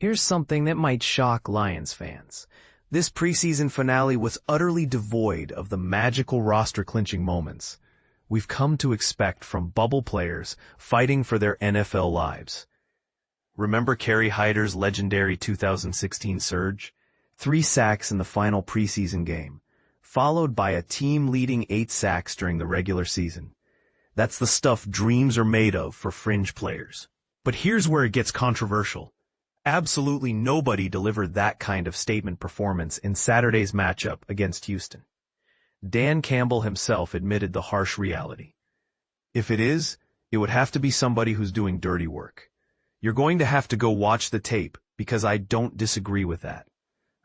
Here's something that might shock Lions fans. This preseason finale was utterly devoid of the magical roster-clinching moments we've come to expect from bubble players fighting for their NFL lives. Remember Kerry Hyder's legendary 2016 surge? 3 sacks in the final preseason game, followed by a team-leading 8 sacks during the regular season. That's the stuff dreams are made of for fringe players. But here's where it gets controversial. Absolutely nobody delivered that kind of statement performance in Saturday's matchup against Houston. Dan Campbell himself admitted the harsh reality. If it is, it would have to be somebody who's doing dirty work. You're going to have to go watch the tape, because I don't disagree with that.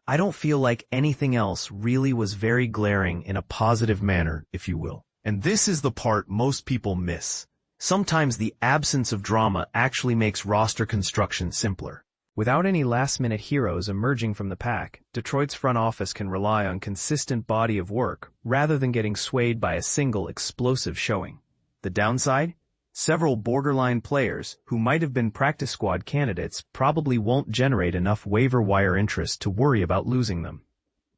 I don't feel like anything else really was very glaring in a positive manner, if you will. And this is the part most people miss. Sometimes the absence of drama actually makes roster construction simpler. Without any last-minute heroes emerging from the pack, Detroit's front office can rely on consistent body of work rather than getting swayed by a single explosive showing. The downside? Several borderline players who might have been practice squad candidates probably won't generate enough waiver wire interest to worry about losing them.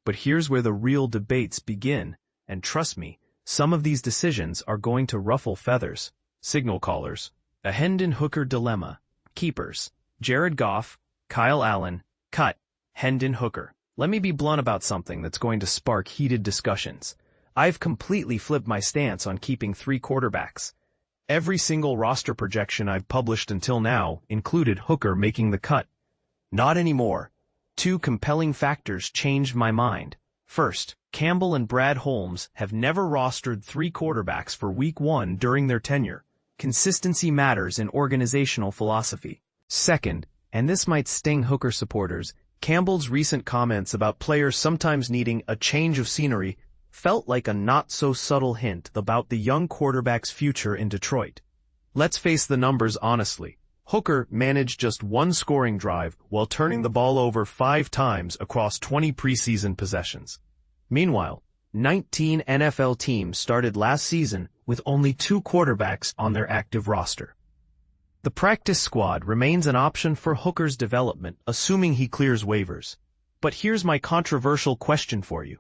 But here's where the real debates begin, and trust me, some of these decisions are going to ruffle feathers. Signal callers, a Hendon Hooker dilemma, keepers, Jared Goff, Kyle Allen, cut, Hendon Hooker. Let me be blunt about something that's going to spark heated discussions. I've completely flipped my stance on keeping 3 quarterbacks. Every single roster projection I've published until now included Hooker making the cut. Not anymore. 2 compelling factors changed my mind. First, Campbell and Brad Holmes have never rostered 3 quarterbacks for Week 1 during their tenure. Consistency matters in organizational philosophy. Second, and this might sting Hooker supporters, Campbell's recent comments about players sometimes needing a change of scenery felt like a not-so-subtle hint about the young quarterback's future in Detroit. Let's face the numbers honestly. Hooker managed just 1 scoring drive while turning the ball over 5 times across 20 preseason possessions. Meanwhile, 19 NFL teams started last season with only 2 quarterbacks on their active roster. The practice squad remains an option for Hooker's development, assuming he clears waivers. But here's my controversial question for you.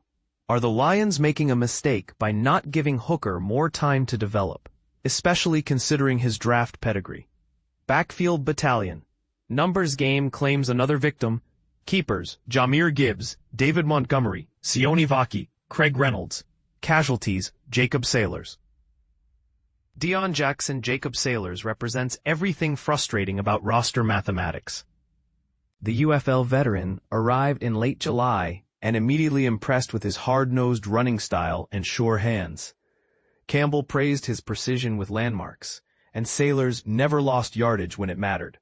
Are the Lions making a mistake by not giving Hooker more time to develop, especially considering his draft pedigree? Backfield battalion. Numbers game claims another victim. Keepers, Jahmyr Gibbs, David Montgomery, Sione Vaki, Craig Reynolds. Casualties, Jacob Sailors. Deion Jackson Jacob Sailors represents everything frustrating about roster mathematics. The UFL veteran arrived in late July and immediately impressed with his hard-nosed running style and sure hands. Campbell praised his precision with landmarks, and Sailors never lost yardage when it mattered.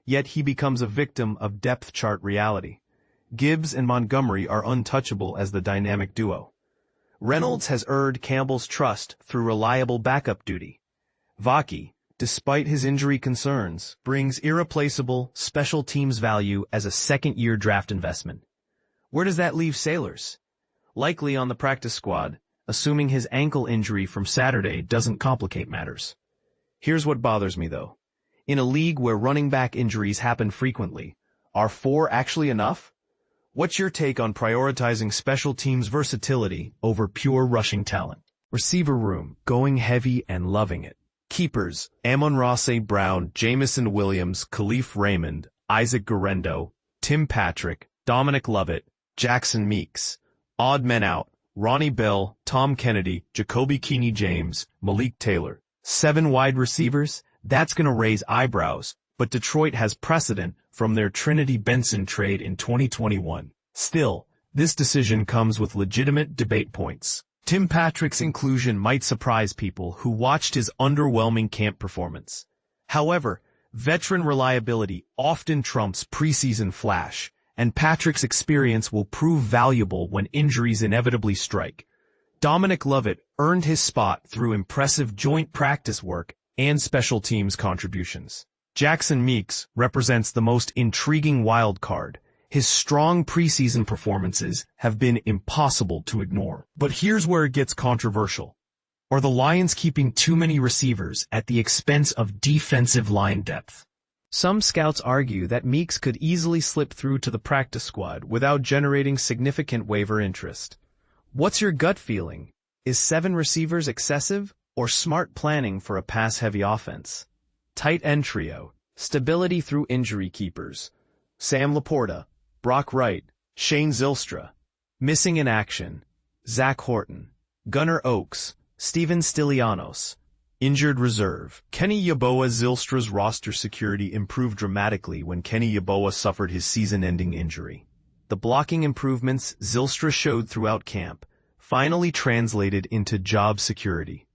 Yet he becomes a victim of depth chart reality. Gibbs and Montgomery are untouchable as the dynamic duo. Reynolds has earned Campbell's trust through reliable backup duty. Vaki, despite his injury concerns, brings irreplaceable special teams value as a second-year draft investment. Where does that leave Sailors? Likely on the practice squad, assuming his ankle injury from Saturday doesn't complicate matters. Here's what bothers me, though. In a league where running back injuries happen frequently, are 4 actually enough? What's your take on prioritizing special teams versatility over pure rushing talent? Receiver room, going heavy and loving it. Keepers, Amon-Ra St. Brown, Jamison Williams, Khalif Raymond, Isaac Guerrero, Tim Patrick, Dominic Lovett, Jackson Meeks. Odd men out, Ronnie Bell, Tom Kennedy, Jacoby Keeney-James, Malik Taylor. 7 wide receivers? That's gonna raise eyebrows, but Detroit has precedent from their Trinity Benson trade in 2021. Still, this decision comes with legitimate debate points. Tim Patrick's inclusion might surprise people who watched his underwhelming camp performance. However, veteran reliability often trumps preseason flash, and Patrick's experience will prove valuable when injuries inevitably strike. Dominic Lovett earned his spot through impressive joint practice work and special teams contributions. Jackson Meeks represents the most intriguing wild card. His strong preseason performances have been impossible to ignore. But here's where it gets controversial. Are the Lions keeping too many receivers at the expense of defensive line depth? Some scouts argue that Meeks could easily slip through to the practice squad without generating significant waiver interest. What's your gut feeling? Is 7 receivers excessive or smart planning for a pass-heavy offense? Tight end trio, stability through injury keepers. Sam Laporta, Brock Wright, Shane Zylstra. Missing in action, Zach Horton, Gunnar Oakes, Steven Stylianos. Injured reserve. Kenny Yeboah. Zylstra's roster security improved dramatically when Kenny Yeboah suffered his season-ending injury. The blocking improvements Zylstra showed throughout camp finally translated into job security.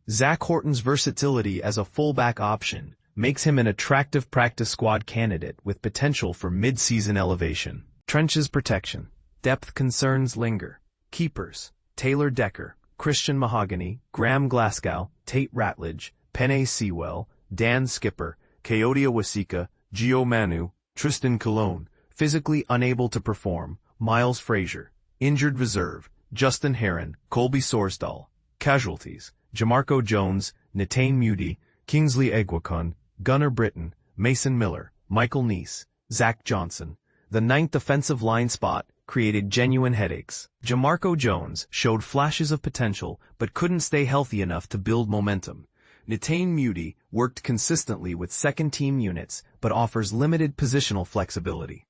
Zach Horton's versatility as a fullback option makes him an attractive practice squad candidate with potential for mid-season elevation. Trenches protection. Depth concerns linger. Keepers. Taylor Decker, Christian Mahogany, Graham Glasgow, Tate Ratledge, Penei Sewell, Dan Skipper, Coyote Wasika, Gio Manu, Tristan Colon. Physically unable to perform, Miles Frazier. Injured reserve, Justin Heron, Colby Sorsdahl. Casualties, Jamarco Jones, Netane Muti, Kingsley Egwakun, Gunnar Britton, Mason Miller, Michael Neese, Zach Johnson. The 9th offensive line spot created genuine headaches. Jamarco Jones showed flashes of potential but couldn't stay healthy enough to build momentum. Netane Muti worked consistently with second-team units but offers limited positional flexibility.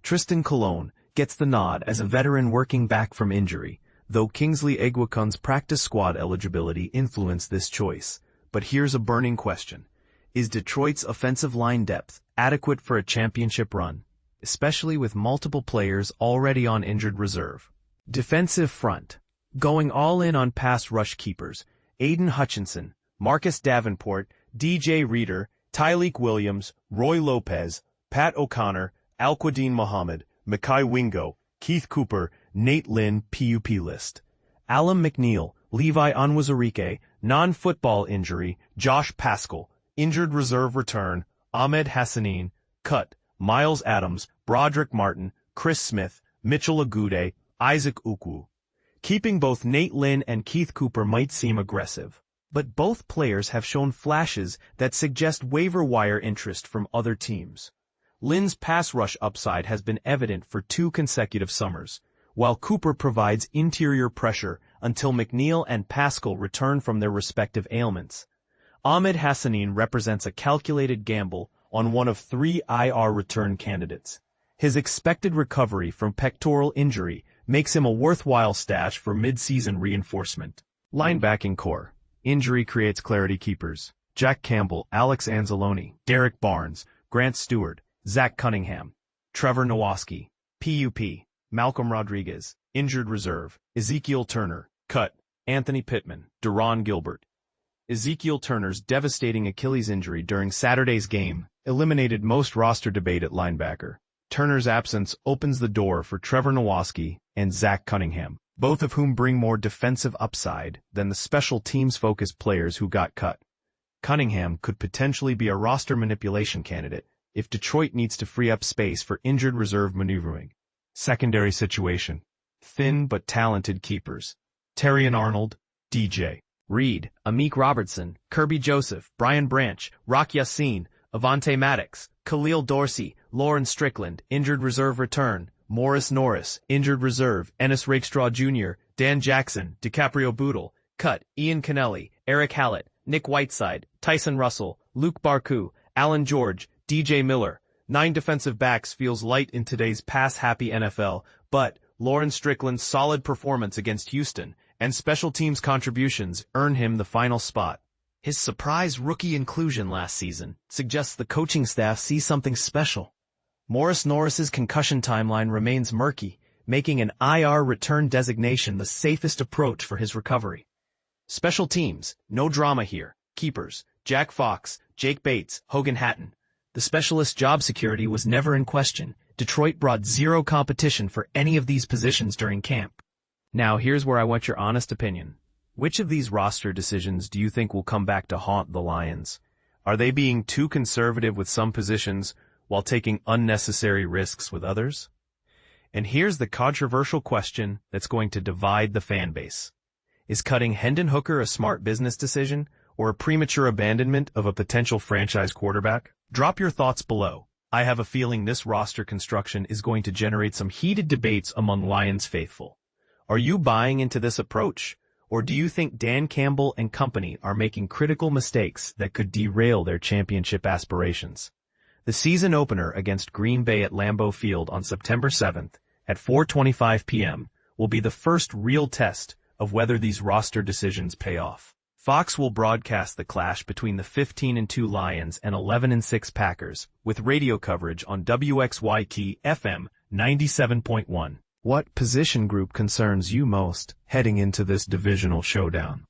Tristan Colon gets the nod as a veteran working back from injury, though Kingsley Egwakun's practice squad eligibility influenced this choice. But here's a burning question. Is Detroit's offensive line depth adequate for a championship run, especially with multiple players already on injured reserve? Defensive front. Going all in on pass rush keepers, Aiden Hutchinson, Marcus Davenport, DJ Reader, Tyleek Williams, Roy Lopez, Pat O'Connor, Alquadine Muhammad, Mekhi Wingo, Keith Cooper, Nate Lynn. PUP list. Alam McNeil, Levi Onwuzurike, non-football injury, Josh Paschal, injured reserve return, Ahmed Hassanin, cut, Miles Adams, Broderick Martin, Chris Smith, Mitchell Agude, Isaac Ukwu. Keeping both Nate Lynn and Keith Cooper might seem aggressive, but both players have shown flashes that suggest waiver wire interest from other teams. Lynn's pass rush upside has been evident for 2 consecutive summers, while Cooper provides interior pressure until McNeil and Paschal return from their respective ailments. Ahmed Hassanin represents a calculated gamble on one of 3 IR return candidates. His expected recovery from pectoral injury makes him a worthwhile stash for mid-season reinforcement. Linebacking core. Injury creates clarity keepers. Jack Campbell, Alex Anzalone, Derek Barnes, Grant Stewart, Zach Cunningham, Trevor Nowaski. PUP. Malcolm Rodriguez, injured reserve. Ezekiel Turner, cut. Anthony Pittman, Deron Gilbert. Ezekiel Turner's devastating Achilles injury during Saturday's game eliminated most roster debate at linebacker. Turner's absence opens the door for Trevor Nowaski and Zach Cunningham, both of whom bring more defensive upside than the special teams-focused players who got cut. Cunningham could potentially be a roster manipulation candidate if Detroit needs to free up space for injured reserve maneuvering. Secondary situation. Thin but talented keepers. Terrion Arnold, DJ Reed, Amik Robertson, Kirby Joseph, Brian Branch, Rock Yassin, Avante Maddox, Khalil Dorsey, Lauren Strickland, injured reserve return, Morris Norris, injured reserve, Ennis Rakestraw Jr., Dan Jackson, DiCaprio Boodle, cut, Ian Kennelly, Eric Hallett, Nick Whiteside, Tyson Russell, Luke Barku, Alan George, DJ Miller. 9 defensive backs feels light in today's pass-happy NFL, but Lauren Strickland's solid performance against Houston and special teams contributions earn him the final spot. His surprise rookie inclusion last season suggests the coaching staff sees something special. Morris Norris's concussion timeline remains murky, making an IR return designation the safest approach for his recovery. Special teams, no drama here. Keepers, Jack Fox, Jake Bates, Hogan Hatton. The specialist job security was never in question. Detroit brought 0 competition for any of these positions during camp. Now here's where I want your honest opinion. Which of these roster decisions do you think will come back to haunt the Lions? Are they being too conservative with some positions while taking unnecessary risks with others? And here's the controversial question that's going to divide the fan base. Is cutting Hendon Hooker a smart business decision or a premature abandonment of a potential franchise quarterback? Drop your thoughts below. I have a feeling this roster construction is going to generate some heated debates among Lions faithful. Are you buying into this approach? Or do you think Dan Campbell and company are making critical mistakes that could derail their championship aspirations? The season opener against Green Bay at Lambeau Field on September 7th at 4:25 p.m. will be the first real test of whether these roster decisions pay off. Fox will broadcast the clash between the 15-2 Lions and 11-6 Packers, with radio coverage on WXYK FM 97.1. What position group concerns you most heading into this divisional showdown?